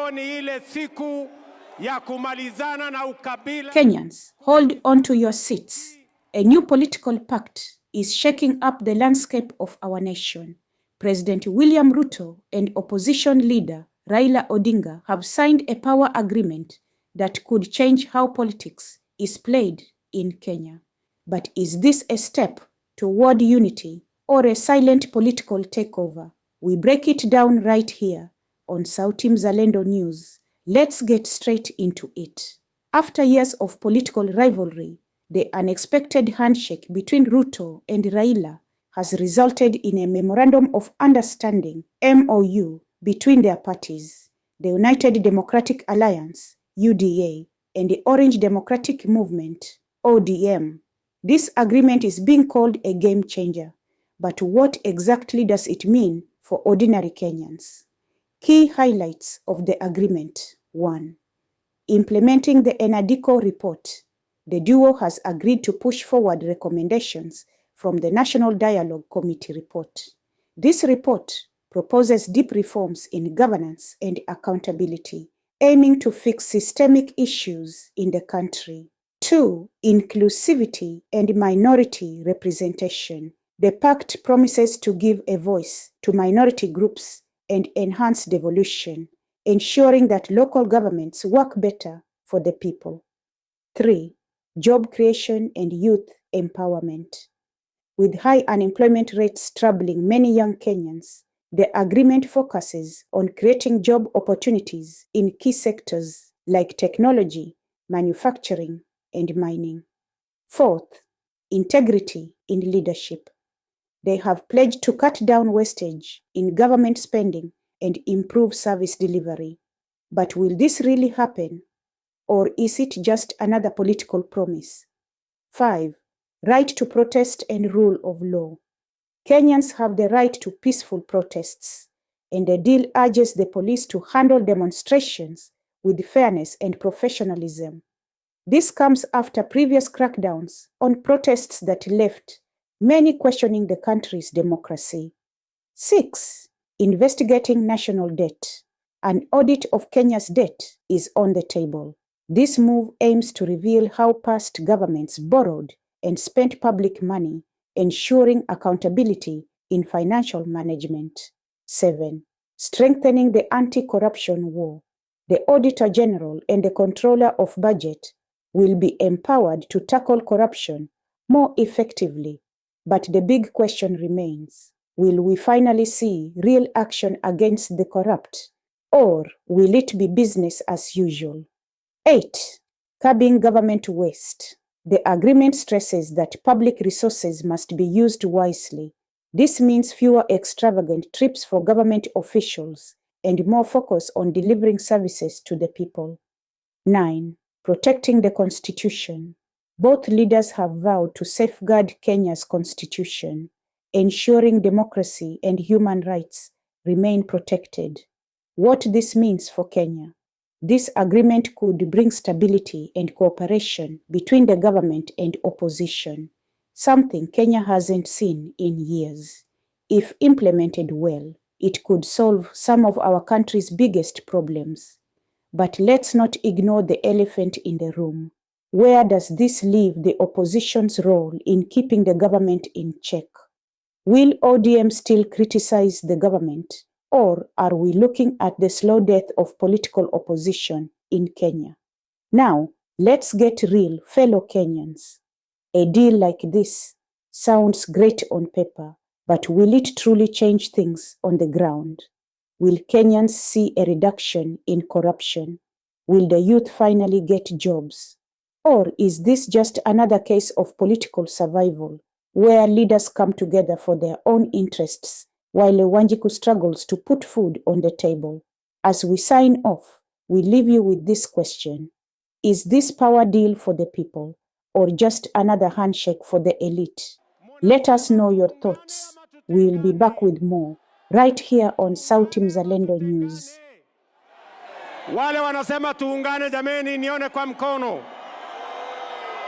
leo ni ile siku ya kumalizana na ukabila. Kenyans, hold on to your seats. A new political pact is shaking up the landscape of our nation. President William Ruto and opposition leader Raila Odinga have signed a power agreement that could change how politics is played in Kenya. But is this a step toward unity or a silent political takeover? We break it down right here on Sauti Mzalendo News. Let's get straight into it. After years of political rivalry, the unexpected handshake between Ruto and Raila has resulted in a Memorandum of Understanding, MOU, between their parties, the United Democratic Alliance, UDA, and the Orange Democratic Movement, ODM. This agreement is being called a game changer. But what exactly does it mean for ordinary Kenyans? Key highlights of the agreement. 1. Implementing the Enadico report. The duo has agreed to push forward recommendations from the National Dialogue Committee report. This report proposes deep reforms in governance and accountability, aiming to fix systemic issues in the country. 2. Inclusivity and minority representation. The Pact promises to give a voice to minority groups and enhance devolution, ensuring that local governments work better for the people. 3. Job creation and youth empowerment. With high unemployment rates troubling many young Kenyans, the agreement focuses on creating job opportunities in key sectors like technology, manufacturing, and mining. 4th, integrity in leadership. They have pledged to cut down wastage in government spending and improve service delivery. But will this really happen? Or is it just another political promise? 5. Right to protest and rule of law. Kenyans have the right to peaceful protests, and the deal urges the police to handle demonstrations with fairness and professionalism. This comes after previous crackdowns on protests that left many questioning the country's democracy. 6. Investigating national debt. An audit of Kenya's debt is on the table. This move aims to reveal how past governments borrowed and spent public money, ensuring accountability in financial management. 7. Strengthening the anti-corruption war. The Auditor General and the Controller of Budget will be empowered to tackle corruption more effectively. But the big question remains, will we finally see real action against the corrupt, or will it be business as usual? 8. Curbing government waste. The agreement stresses that public resources must be used wisely. This means fewer extravagant trips for government officials and more focus on delivering services to the people. 9. Protecting the Constitution. Both leaders have vowed to safeguard Kenya's constitution, ensuring democracy and human rights remain protected. What this means for Kenya? This agreement could bring stability and cooperation between the government and opposition, something Kenya hasn't seen in years. If implemented well, it could solve some of our country's biggest problems. But let's not ignore the elephant in the room. Where does this leave the opposition's role in keeping the government in check? Will ODM still criticize the government? Or are we looking at the slow death of political opposition in Kenya? Now, let's get real, fellow Kenyans. A deal like this sounds great on paper, but will it truly change things on the ground? Will Kenyans see a reduction in corruption? Will the youth finally get jobs? Or is this just another case of political survival, where leaders come together for their own interests, while Wanjiku struggles to put food on the table? As we sign off, we leave you with this question. Is this power deal for the people, or just another handshake for the elite? Let us know your thoughts. We'll be back with more, right here on Sauti Mzalendo News. Wale wanasema tuungane jameni, nione kwa mkono.